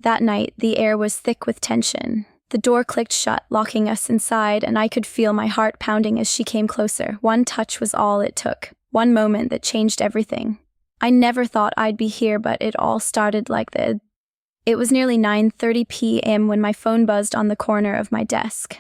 That night, the air was thick with tension. The door clicked shut, locking us inside, and I could feel my heart pounding as she came closer. One touch was all it took. One moment that changed everything. I never thought I'd be here, but it all started like this. It was nearly 9:30 p.m. when my phone buzzed on the corner of my desk.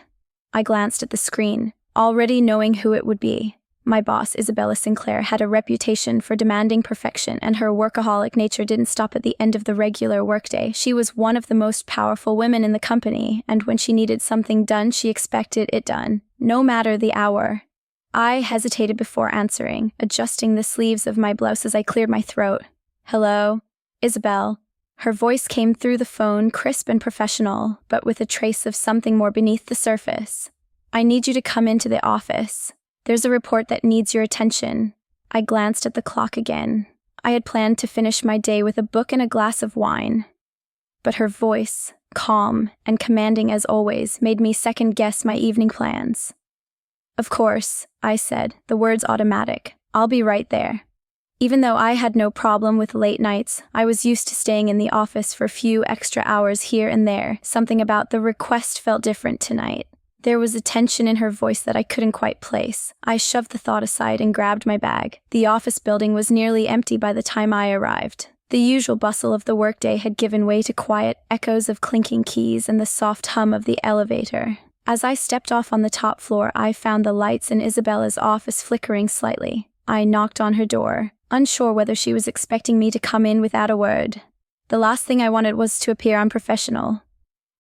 I glanced at the screen, already knowing who it would be. My boss, Isabella Sinclair, had a reputation for demanding perfection, and her workaholic nature didn't stop at the end of the regular workday. She was one of the most powerful women in the company, and when she needed something done, she expected it done, no matter the hour. I hesitated before answering, adjusting the sleeves of my blouse as I cleared my throat. "Hello, Isabel." Her voice came through the phone, crisp and professional, but with a trace of something more beneath the surface. "I need you to come into the office. There's a report that needs your attention." I glanced at the clock again. I had planned to finish my day with a book and a glass of wine. But her voice, calm and commanding as always, made me second-guess my evening plans. "Of course," I said, the words automatic. "I'll be right there." Even though I had no problem with late nights, I was used to staying in the office for a few extra hours here and there. Something about the request felt different tonight. There was a tension in her voice that I couldn't quite place. I shoved the thought aside and grabbed my bag. The office building was nearly empty by the time I arrived. The usual bustle of the workday had given way to quiet echoes of clinking keys and the soft hum of the elevator. As I stepped off on the top floor, I found the lights in Isabella's office flickering slightly. I knocked on her door, unsure whether she was expecting me to come in without a word. The last thing I wanted was to appear unprofessional.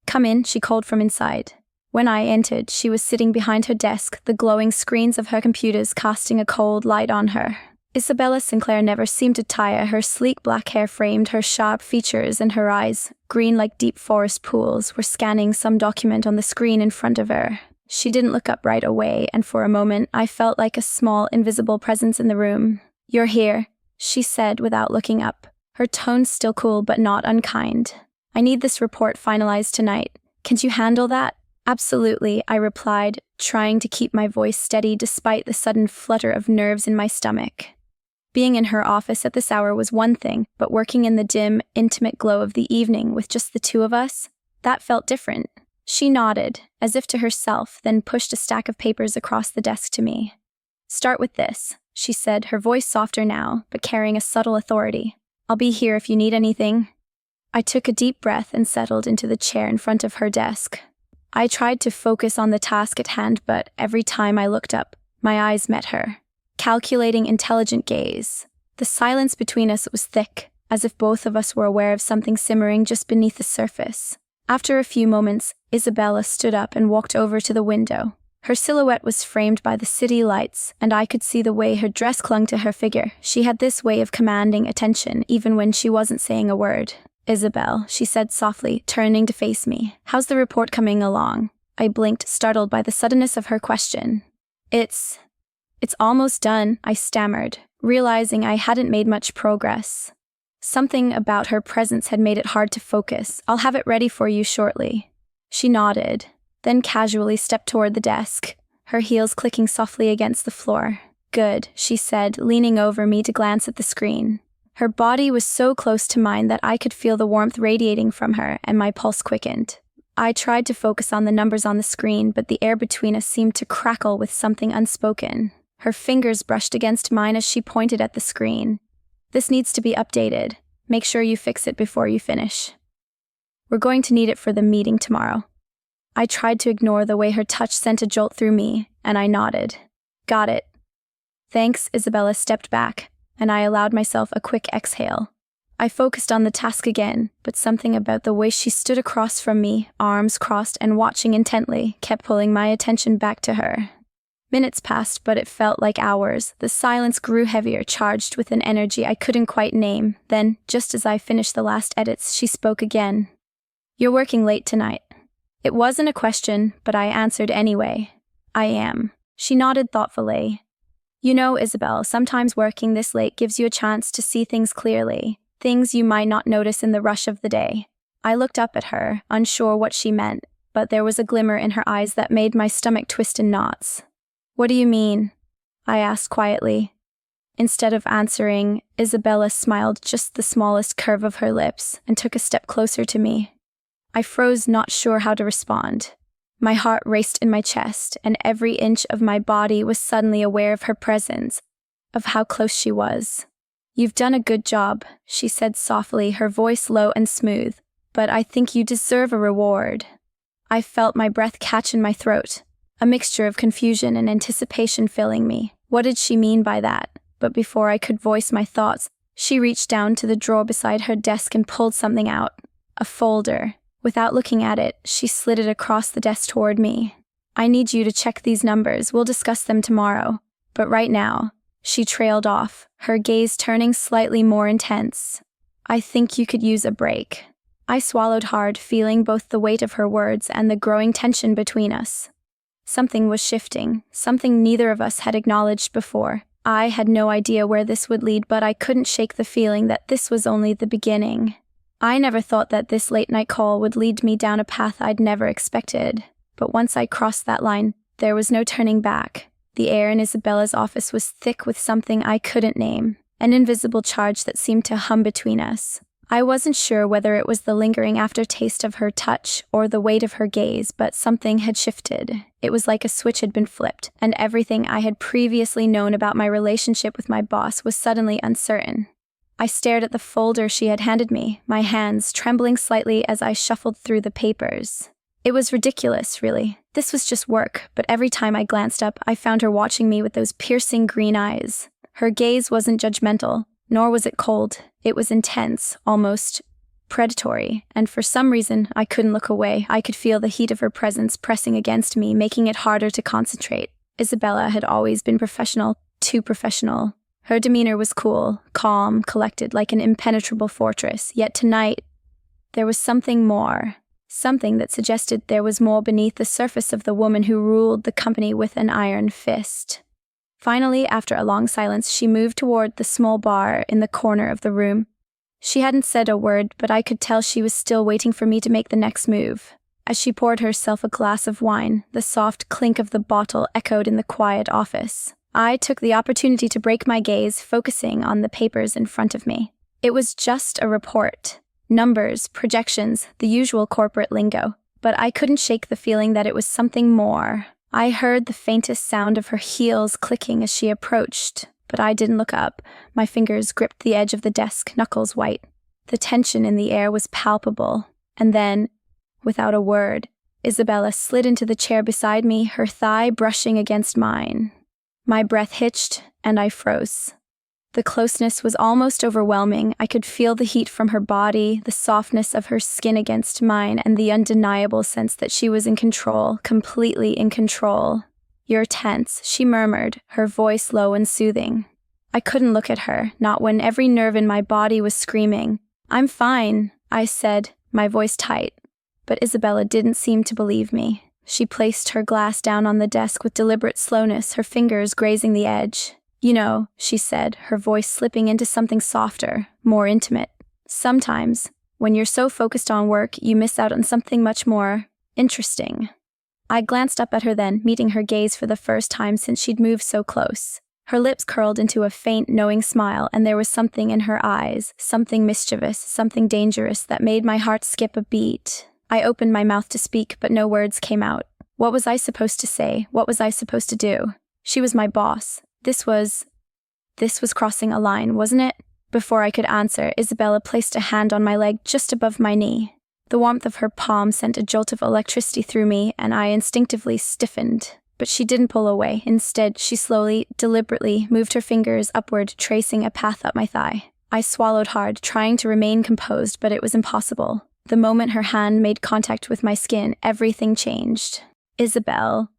"Come in," she called from inside. When I entered, she was sitting behind her desk, the glowing screens of her computers casting a cold light on her. Isabella Sinclair never seemed to tire. Her sleek black hair framed her sharp features, and her eyes, green like deep forest pools, were scanning some document on the screen in front of her. She didn't look up right away, and for a moment I felt like a small, invisible presence in the room. "You're here," she said without looking up, her tone still cool but not unkind. "I need this report finalized tonight. Can you handle that?" "Absolutely," I replied, trying to keep my voice steady despite the sudden flutter of nerves in my stomach. Being in her office at this hour was one thing, but working in the dim, intimate glow of the evening with just the two of us, that felt different. She nodded, as if to herself, then pushed a stack of papers across the desk to me. "Start with this," she said, her voice softer now, but carrying a subtle authority. "I'll be here if you need anything." I took a deep breath and settled into the chair in front of her desk. I tried to focus on the task at hand, but every time I looked up, my eyes met her. Calculating, intelligent gaze. The silence between us was thick, as if both of us were aware of something simmering just beneath the surface. After a few moments, Isabella stood up and walked over to the window. Her silhouette was framed by the city lights, and I could see the way her dress clung to her figure. She had this way of commanding attention, even when she wasn't saying a word. "Isabel," she said softly, turning to face me. "How's the report coming along?" I blinked, startled by the suddenness of her question. It's almost done," I stammered, realizing I hadn't made much progress. Something about her presence had made it hard to focus. "I'll have it ready for you shortly." She nodded, then casually stepped toward the desk, her heels clicking softly against the floor. "Good," she said, leaning over me to glance at the screen. Her body was so close to mine that I could feel the warmth radiating from her, and my pulse quickened. I tried to focus on the numbers on the screen, but the air between us seemed to crackle with something unspoken. Her fingers brushed against mine as she pointed at the screen. "This needs to be updated. Make sure you fix it before you finish. We're going to need it for the meeting tomorrow." I tried to ignore the way her touch sent a jolt through me, and I nodded. "Got it." "Thanks." Isabella stepped back, and I allowed myself a quick exhale. I focused on the task again, but something about the way she stood across from me, arms crossed and watching intently, kept pulling my attention back to her. Minutes passed, but it felt like hours. The silence grew heavier, charged with an energy I couldn't quite name. Then, just as I finished the last edits, she spoke again. "You're working late tonight." It wasn't a question, but I answered anyway. "I am." She nodded thoughtfully. "You know, Isabel, sometimes working this late gives you a chance to see things clearly, things you might not notice in the rush of the day." I looked up at her, unsure what she meant, but there was a glimmer in her eyes that made my stomach twist in knots. "What do you mean?" I asked quietly. Instead of answering, Isabella smiled just the smallest curve of her lips and took a step closer to me. I froze, not sure how to respond. My heart raced in my chest, and every inch of my body was suddenly aware of her presence, of how close she was. "You've done a good job," she said softly, her voice low and smooth, "but I think you deserve a reward." I felt my breath catch in my throat, a mixture of confusion and anticipation filling me. What did she mean by that? But before I could voice my thoughts, she reached down to the drawer beside her desk and pulled something out. A folder. Without looking at it, she slid it across the desk toward me. "I need you to check these numbers. We'll discuss them tomorrow. But right now," she trailed off, her gaze turning slightly more intense. "I think you could use a break." I swallowed hard, feeling both the weight of her words and the growing tension between us. Something was shifting, something neither of us had acknowledged before. I had no idea where this would lead, but I couldn't shake the feeling that this was only the beginning. I never thought that this late-night call would lead me down a path I'd never expected. But once I crossed that line, there was no turning back. The air in Isabella's office was thick with something I couldn't name, an invisible charge that seemed to hum between us. I wasn't sure whether it was the lingering aftertaste of her touch or the weight of her gaze, but something had shifted. It was like a switch had been flipped, and everything I had previously known about my relationship with my boss was suddenly uncertain. I stared at the folder she had handed me, my hands trembling slightly as I shuffled through the papers. It was ridiculous, really. This was just work, but every time I glanced up, I found her watching me with those piercing green eyes. Her gaze wasn't judgmental, nor was it cold. It was intense, almost predatory, and for some reason, I couldn't look away. I could feel the heat of her presence pressing against me, making it harder to concentrate. Isabella had always been professional, too professional. Her demeanor was cool, calm, collected, like an impenetrable fortress. Yet tonight, there was something more. Something that suggested there was more beneath the surface of the woman who ruled the company with an iron fist. Finally, after a long silence, she moved toward the small bar in the corner of the room. She hadn't said a word, but I could tell she was still waiting for me to make the next move. As she poured herself a glass of wine, the soft clink of the bottle echoed in the quiet office. I took the opportunity to break my gaze, focusing on the papers in front of me. It was just a report. Numbers, projections, the usual corporate lingo. But I couldn't shake the feeling that it was something more. I heard the faintest sound of her heels clicking as she approached, but I didn't look up. My fingers gripped the edge of the desk, knuckles white. The tension in the air was palpable. And then, without a word, Isabella slid into the chair beside me, her thigh brushing against mine. My breath hitched, and I froze. The closeness was almost overwhelming. I could feel the heat from her body, the softness of her skin against mine, and the undeniable sense that she was in control, completely in control. "You're tense," she murmured, her voice low and soothing. I couldn't look at her, not when every nerve in my body was screaming. "I'm fine," I said, my voice tight. But Isabella didn't seem to believe me. She placed her glass down on the desk with deliberate slowness, her fingers grazing the edge. "You know," she said, her voice slipping into something softer, more intimate. "Sometimes, when you're so focused on work, you miss out on something much more interesting." I glanced up at her then, meeting her gaze for the first time since she'd moved so close. Her lips curled into a faint, knowing smile, and there was something in her eyes, something mischievous, something dangerous that made my heart skip a beat. I opened my mouth to speak, but no words came out. What was I supposed to say? What was I supposed to do? She was my boss. This was crossing a line, wasn't it? Before I could answer, Isabella placed a hand on my leg just above my knee. The warmth of her palm sent a jolt of electricity through me, and I instinctively stiffened. But she didn't pull away. Instead, she slowly, deliberately moved her fingers upward, tracing a path up my thigh. I swallowed hard, trying to remain composed, but it was impossible. The moment her hand made contact with my skin, everything changed. "Isabel,"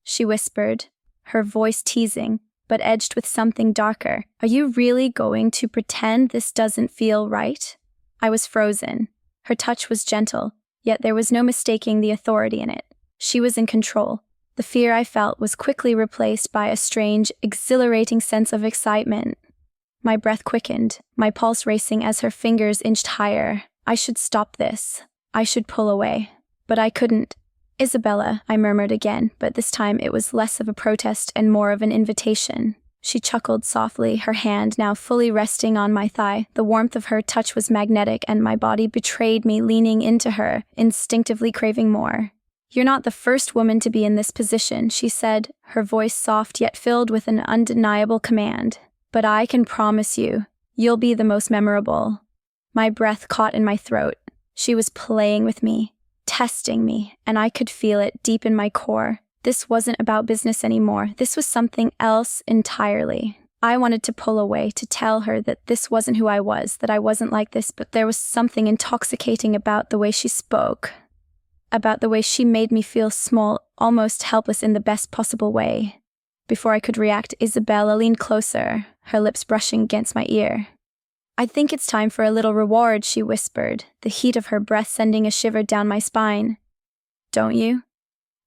she whispered, her voice teasing, but edged with something darker. "Are you really going to pretend this doesn't feel right?" I was frozen. Her touch was gentle, yet there was no mistaking the authority in it. She was in control. The fear I felt was quickly replaced by a strange, exhilarating sense of excitement. My breath quickened, my pulse racing as her fingers inched higher. I should stop this. I should pull away. But I couldn't. "Isabella," I murmured again, but this time it was less of a protest and more of an invitation. She chuckled softly, her hand now fully resting on my thigh. The warmth of her touch was magnetic, and my body betrayed me, leaning into her, instinctively craving more. "You're not the first woman to be in this position," she said, her voice soft yet filled with an undeniable command. "But I can promise you, you'll be the most memorable." My breath caught in my throat. She was playing with me, testing me, and I could feel it deep in my core. This wasn't about business anymore. This was something else entirely. I wanted to pull away, to tell her that this wasn't who I was, that I wasn't like this, but there was something intoxicating about the way she spoke, about the way she made me feel small, almost helpless in the best possible way. Before I could react, Isabella leaned closer, her lips brushing against my ear. "I think it's time for a little reward," she whispered, the heat of her breath sending a shiver down my spine. "Don't you?"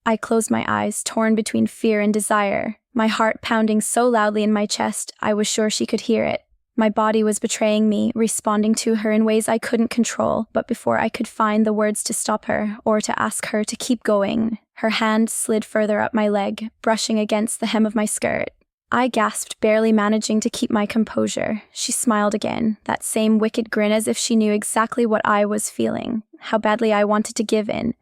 I closed my eyes, torn between fear and desire, my heart pounding so loudly in my chest I was sure she could hear it. My body was betraying me, responding to her in ways I couldn't control, but before I could find the words to stop her, or to ask her to keep going, her hand slid further up my leg, brushing against the hem of my skirt. I gasped, barely managing to keep my composure. She smiled again, that same wicked grin, as if she knew exactly what I was feeling, how badly I wanted to give in,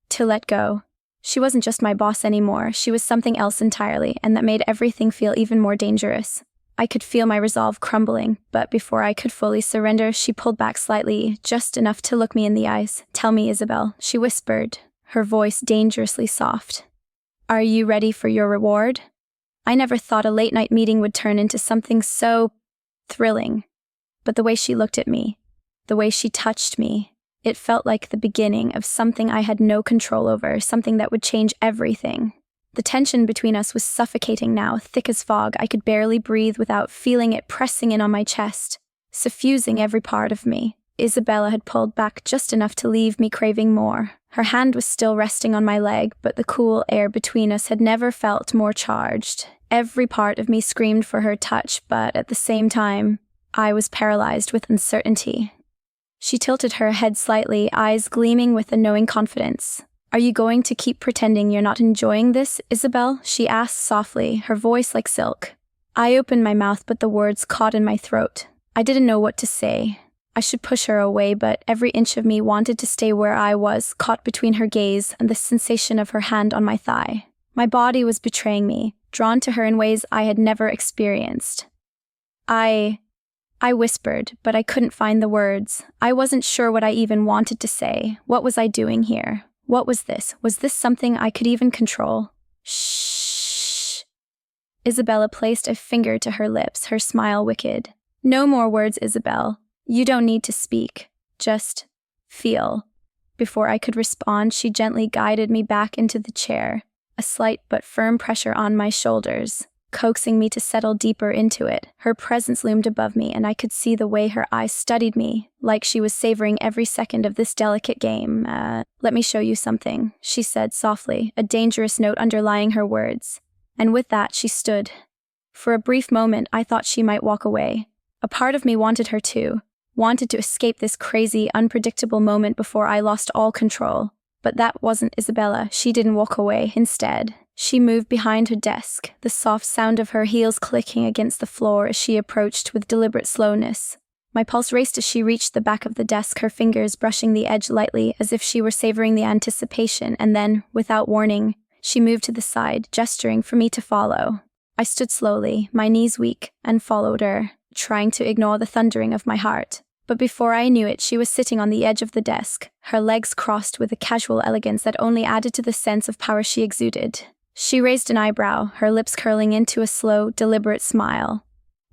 to let go. She wasn't just my boss anymore, she was something else entirely, and that made everything feel even more dangerous. I could feel my resolve crumbling, but before I could fully surrender, she pulled back slightly, just enough to look me in the eyes. "Tell me, Isabel," she whispered, her voice dangerously soft. "Are you ready for your reward?" I never thought a late-night meeting would turn into something so thrilling. But the way she looked at me, the way she touched me, it felt like the beginning of something I had no control over, something that would change everything. The tension between us was suffocating now, thick as fog. I could barely breathe without feeling it pressing in on my chest, suffusing every part of me. Isabella had pulled back just enough to leave me craving more. Her hand was still resting on my leg, but the cool air between us had never felt more charged. Every part of me screamed for her touch, but at the same time, I was paralyzed with uncertainty. She tilted her head slightly, eyes gleaming with a knowing confidence. "Are you going to keep pretending you're not enjoying this, Isabel?" she asked softly, her voice like silk. I opened my mouth, but the words caught in my throat. I didn't know what to say. I should push her away, but every inch of me wanted to stay where I was, caught between her gaze and the sensation of her hand on my thigh. My body was betraying me, drawn to her in ways I had never experienced. I whispered, but I couldn't find the words. I wasn't sure what I even wanted to say. What was I doing here? What was this? Was this something I could even control? "Shh." Isabella placed a finger to her lips, her smile wicked. "No more words, Isabel. You don't need to speak. Just feel." Before I could respond, she gently guided me back into the chair, a slight but firm pressure on my shoulders, coaxing me to settle deeper into it. Her presence loomed above me, and I could see the way her eyes studied me, like she was savoring every second of this delicate game. "Let me show you something," she said softly, a dangerous note underlying her words. And with that, she stood. For a brief moment, I thought she might walk away. A part of me wanted her to, wanted to escape this crazy, unpredictable moment before I lost all control. But that wasn't Isabella. She didn't walk away. Instead, she moved behind her desk, the soft sound of her heels clicking against the floor as she approached with deliberate slowness. My pulse raced as she reached the back of the desk, her fingers brushing the edge lightly as if she were savoring the anticipation, and then, without warning, she moved to the side, gesturing for me to follow. I stood slowly, my knees weak, and followed her, trying to ignore the thundering of my heart. But before I knew it, she was sitting on the edge of the desk, her legs crossed with a casual elegance that only added to the sense of power she exuded. She raised an eyebrow, her lips curling into a slow, deliberate smile.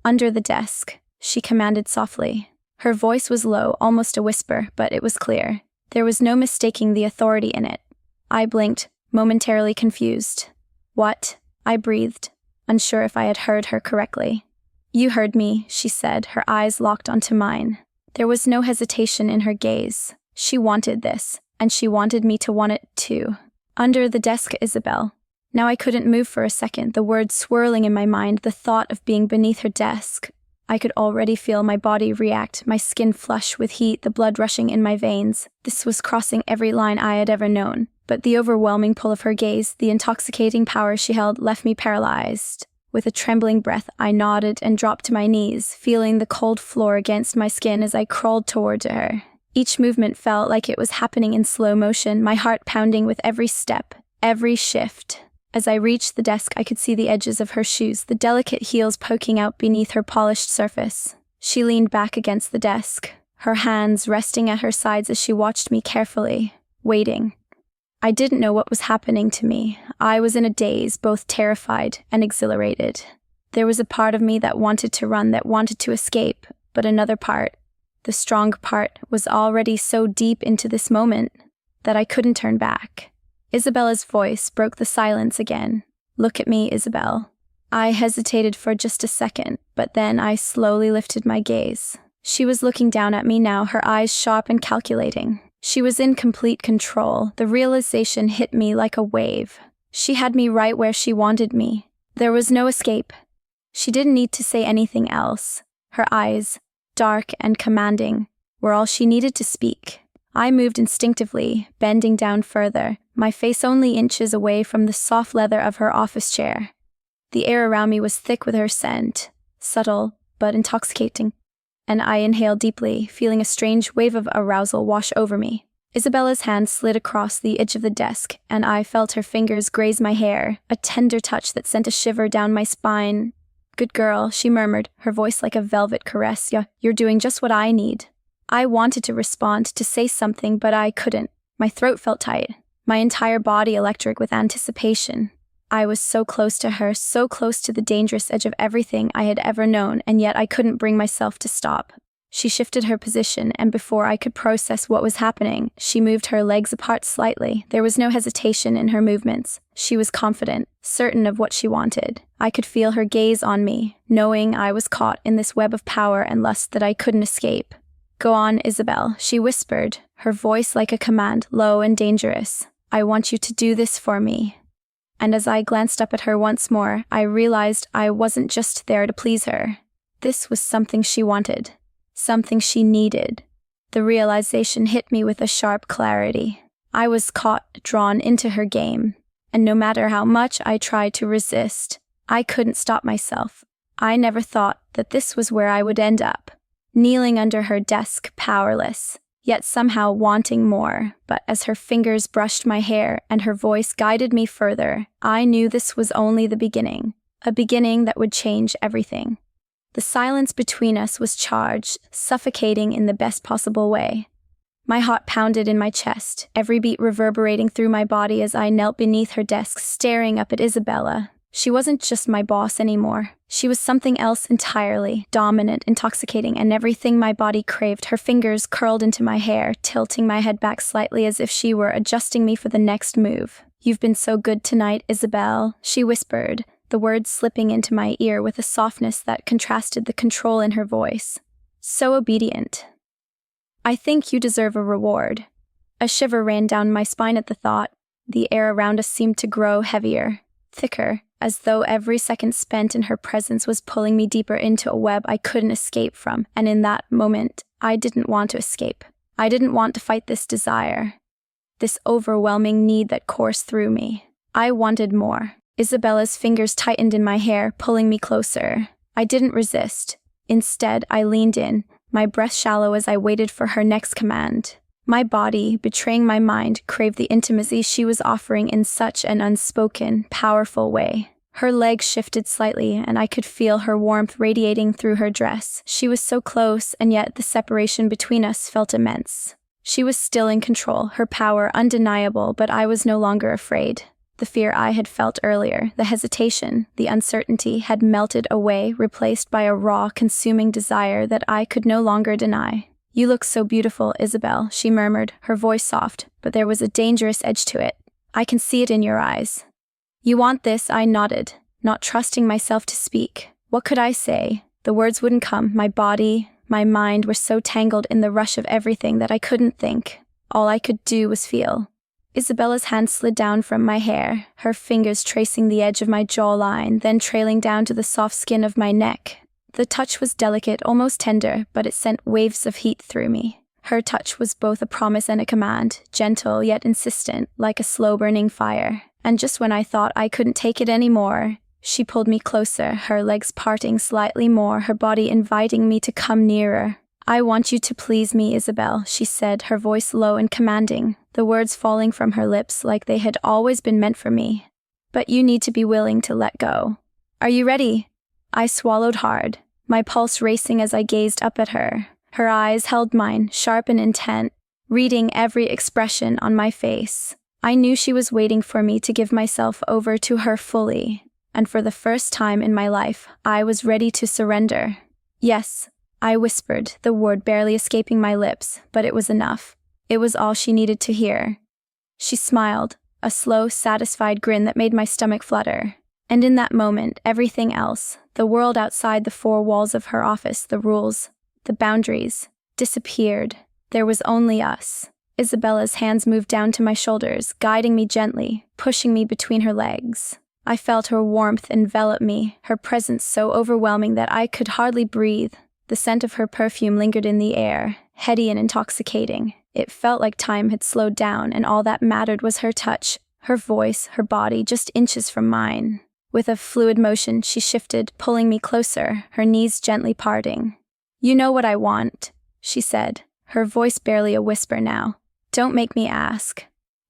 "Under the desk," she commanded softly. Her voice was low, almost a whisper, but it was clear. There was no mistaking the authority in it. I blinked, momentarily confused. "What?" I breathed, unsure if I had heard her correctly. "You heard me," she said, her eyes locked onto mine. There was no hesitation in her gaze. She wanted this, and she wanted me to want it too. "Under the desk, Isabel." Now I couldn't move for a second, the words swirling in my mind, the thought of being beneath her desk. I could already feel my body react, my skin flush with heat, the blood rushing in my veins. This was crossing every line I had ever known. But the overwhelming pull of her gaze, the intoxicating power she held, left me paralyzed. With a trembling breath, I nodded and dropped to my knees, feeling the cold floor against my skin as I crawled toward her. Each movement felt like it was happening in slow motion, my heart pounding with every step, every shift. As I reached the desk, I could see the edges of her shoes, the delicate heels poking out beneath her polished surface. She leaned back against the desk, her hands resting at her sides as she watched me carefully, waiting. I didn't know what was happening to me. I was in a daze, both terrified and exhilarated. There was a part of me that wanted to run, that wanted to escape, but another part, the strong part, was already so deep into this moment that I couldn't turn back. Isabella's voice broke the silence again. "Look at me, Isabel." I hesitated for just a second, but then I slowly lifted my gaze. She was looking down at me now, her eyes sharp and calculating. She was in complete control. The realization hit me like a wave. She had me right where she wanted me. There was no escape. She didn't need to say anything else. Her eyes, dark and commanding, were all she needed to speak. I moved instinctively, bending down further, my face only inches away from the soft leather of her office chair. The air around me was thick with her scent, subtle but intoxicating, and I inhaled deeply, feeling a strange wave of arousal wash over me. Isabella's hand slid across the edge of the desk, and I felt her fingers graze my hair, a tender touch that sent a shiver down my spine. "Good girl," she murmured, her voice like a velvet caress. You're doing just what I need." I wanted to respond, to say something, but I couldn't. My throat felt tight, my entire body electric with anticipation. I was so close to her, so close to the dangerous edge of everything I had ever known, and yet I couldn't bring myself to stop. She shifted her position, and before I could process what was happening, she moved her legs apart slightly. There was no hesitation in her movements. She was confident, certain of what she wanted. I could feel her gaze on me, knowing I was caught in this web of power and lust that I couldn't escape. "Go on, Isabel," she whispered, her voice like a command, low and dangerous. "I want you to do this for me." And as I glanced up at her once more, I realized I wasn't just there to please her. This was something she wanted, something she needed. The realization hit me with a sharp clarity. I was caught, drawn into her game, and no matter how much I tried to resist, I couldn't stop myself. I never thought that this was where I would end up. Kneeling under her desk, powerless, yet somehow wanting more. But as her fingers brushed my hair and her voice guided me further, I knew this was only the beginning, a beginning that would change everything. The silence between us was charged, suffocating in the best possible way. My heart pounded in my chest, every beat reverberating through my body as I knelt beneath her desk, staring up at Isabella. She wasn't just my boss anymore. She was something else entirely, dominant, intoxicating, and everything my body craved. Her fingers curled into my hair, tilting my head back slightly as if she were adjusting me for the next move. "You've been so good tonight, Isabel," she whispered, the words slipping into my ear with a softness that contrasted the control in her voice. "So obedient. I think you deserve a reward." A shiver ran down my spine at the thought. The air around us seemed to grow heavier, thicker, as though every second spent in her presence was pulling me deeper into a web I couldn't escape from, and in that moment, I didn't want to escape. I didn't want to fight this desire, this overwhelming need that coursed through me. I wanted more. Isabella's fingers tightened in my hair, pulling me closer. I didn't resist. Instead, I leaned in, my breath shallow as I waited for her next command. My body, betraying my mind, craved the intimacy she was offering in such an unspoken, powerful way. Her legs shifted slightly, and I could feel her warmth radiating through her dress. She was so close, and yet the separation between us felt immense. She was still in control, her power undeniable, but I was no longer afraid. The fear I had felt earlier, the hesitation, the uncertainty had melted away, replaced by a raw, consuming desire that I could no longer deny. "You look so beautiful, Isabel," she murmured, her voice soft, but there was a dangerous edge to it. "I can see it in your eyes." "You want this?" I nodded, not trusting myself to speak. What could I say? The words wouldn't come. My body, my mind were so tangled in the rush of everything that I couldn't think. All I could do was feel. Isabella's hand slid down from my hair, her fingers tracing the edge of my jawline, then trailing down to the soft skin of my neck. The touch was delicate, almost tender, but it sent waves of heat through me. Her touch was both a promise and a command, gentle yet insistent, like a slow-burning fire. And just when I thought I couldn't take it anymore, She pulled me closer, her legs parting slightly more, her body inviting me to come nearer. "I want you to please me, Isabel," she said, her voice low and commanding, the words falling from her lips like they had always been meant for me. "But you need to be willing to let go. Are you ready?" I swallowed hard, my pulse racing as I gazed up at her. Her eyes held mine, sharp and intent, reading every expression on my face. I knew she was waiting for me to give myself over to her fully, and for the first time in my life, I was ready to surrender. "Yes," I whispered, the word barely escaping my lips, but it was enough. It was all she needed to hear. She smiled, a slow, satisfied grin that made my stomach flutter. And in that moment, everything else, the world outside the four walls of her office, the rules, the boundaries, disappeared. There was only us. Isabella's hands moved down to my shoulders, guiding me gently, pushing me between her legs. I felt her warmth envelop me, her presence so overwhelming that I could hardly breathe. The scent of her perfume lingered in the air, heady and intoxicating. It felt like time had slowed down, and all that mattered was her touch, her voice, her body, just inches from mine. With a fluid motion, she shifted, pulling me closer, her knees gently parting. "You know what I want," she said, her voice barely a whisper now. "Don't make me ask."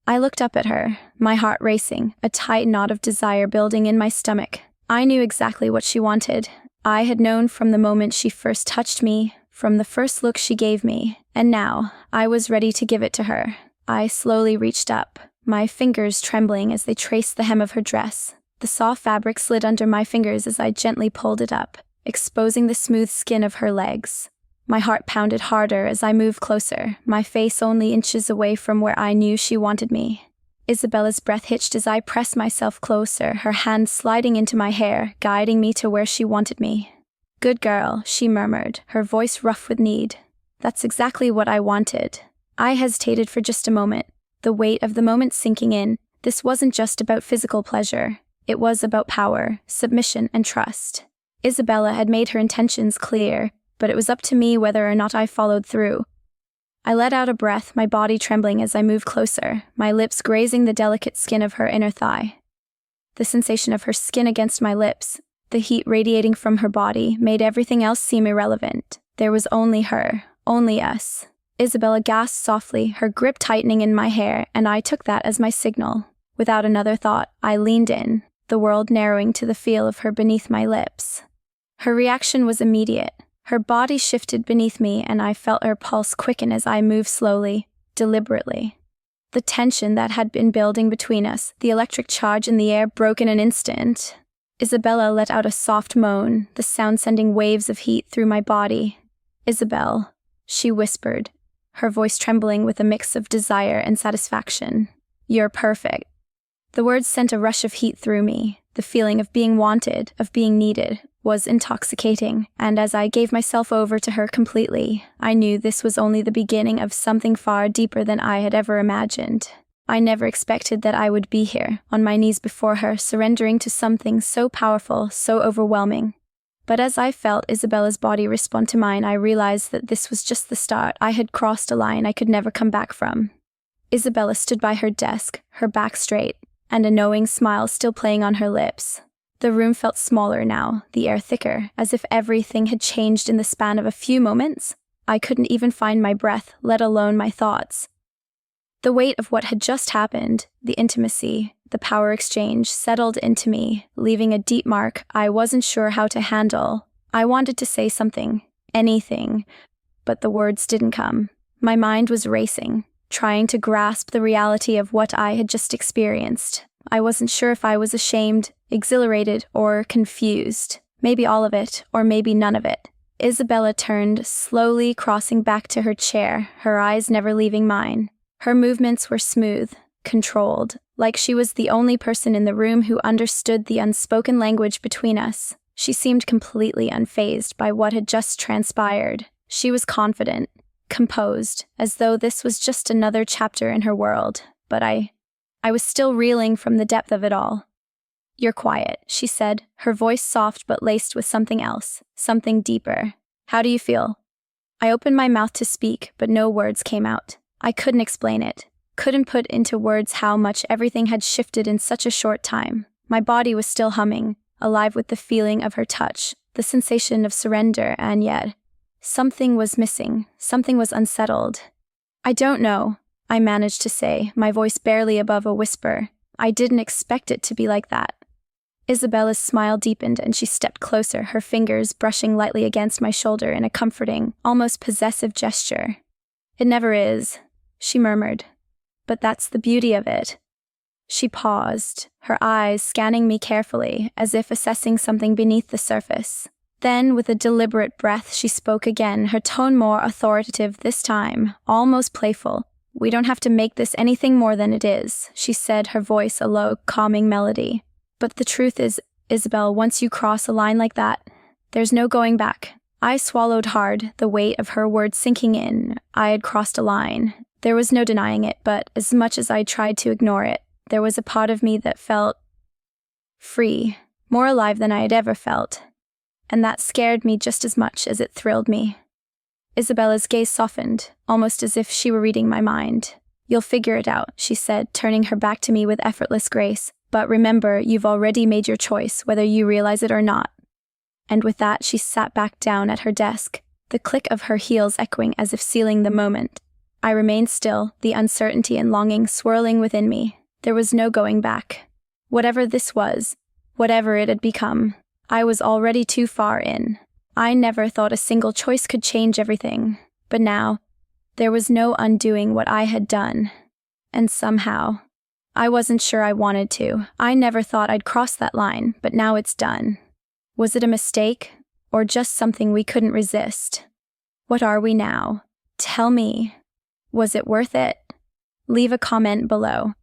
I looked up at her, my heart racing, a tight knot of desire building in my stomach. I knew exactly what she wanted. I had known from the moment she first touched me, from the first look she gave me, and now I was ready to give it to her. I slowly reached up, my fingers trembling as they traced the hem of her dress. The soft fabric slid under my fingers as I gently pulled it up, exposing the smooth skin of her legs. My heart pounded harder as I moved closer, my face only inches away from where I knew she wanted me. Isabella's breath hitched as I pressed myself closer, her hand sliding into my hair, guiding me to where she wanted me. "Good girl," she murmured, her voice rough with need. "That's exactly what I wanted." I hesitated for just a moment, the weight of the moment sinking in. This wasn't just about physical pleasure. It was about power, submission, and trust. Isabella had made her intentions clear, but it was up to me whether or not I followed through. I let out a breath, my body trembling as I moved closer, my lips grazing the delicate skin of her inner thigh. The sensation of her skin against my lips, the heat radiating from her body, made everything else seem irrelevant. There was only her, only us. Isabella gasped softly, her grip tightening in my hair, and I took that as my signal. Without another thought, I leaned in, the world narrowing to the feel of her beneath my lips. Her reaction was immediate. Her body shifted beneath me, and I felt her pulse quicken as I moved slowly, deliberately. The tension that had been building between us, the electric charge in the air, broke in an instant. Isabella let out a soft moan, the sound sending waves of heat through my body. "Isabel," she whispered, her voice trembling with a mix of desire and satisfaction. "You're perfect." The words sent a rush of heat through me. The feeling of being wanted, of being needed, was intoxicating, and as I gave myself over to her completely, I knew this was only the beginning of something far deeper than I had ever imagined. I never expected that I would be here, on my knees before her, surrendering to something so powerful, so overwhelming. But as I felt Isabella's body respond to mine, I realized that this was just the start. I had crossed a line I could never come back from. Isabella stood by her desk, her back straight, and a knowing smile still playing on her lips. The room felt smaller now, the air thicker, as if everything had changed in the span of a few moments. I couldn't even find my breath, let alone my thoughts. The weight of what had just happened, the intimacy, the power exchange, settled into me, leaving a deep mark I wasn't sure how to handle. I wanted to say something, anything, but the words didn't come. My mind was racing, trying to grasp the reality of what I had just experienced. I wasn't sure if I was ashamed, exhilarated, or confused. Maybe all of it, or maybe none of it. Isabella turned, slowly crossing back to her chair, her eyes never leaving mine. Her movements were smooth, controlled, like she was the only person in the room who understood the unspoken language between us. She seemed completely unfazed by what had just transpired. She was confident, composed, as though this was just another chapter in her world. But I was still reeling from the depth of it all. "You're quiet," she said, her voice soft but laced with something else, something deeper. "How do you feel?" I opened my mouth to speak, but no words came out. I couldn't explain it, couldn't put into words how much everything had shifted in such a short time. My body was still humming, alive with the feeling of her touch, the sensation of surrender, and yet, something was missing, something was unsettled. "I don't know," I managed to say, my voice barely above a whisper. "I didn't expect it to be like that." Isabella's smile deepened and she stepped closer, her fingers brushing lightly against my shoulder in a comforting, almost possessive gesture. "It never is," she murmured. "But that's the beauty of it." She paused, her eyes scanning me carefully, as if assessing something beneath the surface. Then, with a deliberate breath, she spoke again, her tone more authoritative this time, almost playful. "We don't have to make this anything more than it is," she said, her voice a low, calming melody. "But the truth is, Isabel, once you cross a line like that, there's no going back." I swallowed hard, the weight of her words sinking in. I had crossed a line. There was no denying it, but as much as I tried to ignore it, there was a part of me that felt free, more alive than I had ever felt. And that scared me just as much as it thrilled me. Isabella's gaze softened, almost as if she were reading my mind. "You'll figure it out," she said, turning her back to me with effortless grace. "But remember, you've already made your choice, whether you realize it or not." And with that, she sat back down at her desk, the click of her heels echoing as if sealing the moment. I remained still, the uncertainty and longing swirling within me. There was no going back. Whatever this was, whatever it had become, I was already too far in. I never thought a single choice could change everything, but now, there was no undoing what I had done. And somehow, I wasn't sure I wanted to. I never thought I'd cross that line, but now it's done. Was it a mistake, or just something we couldn't resist? What are we now? Tell me. Was it worth it? Leave a comment below.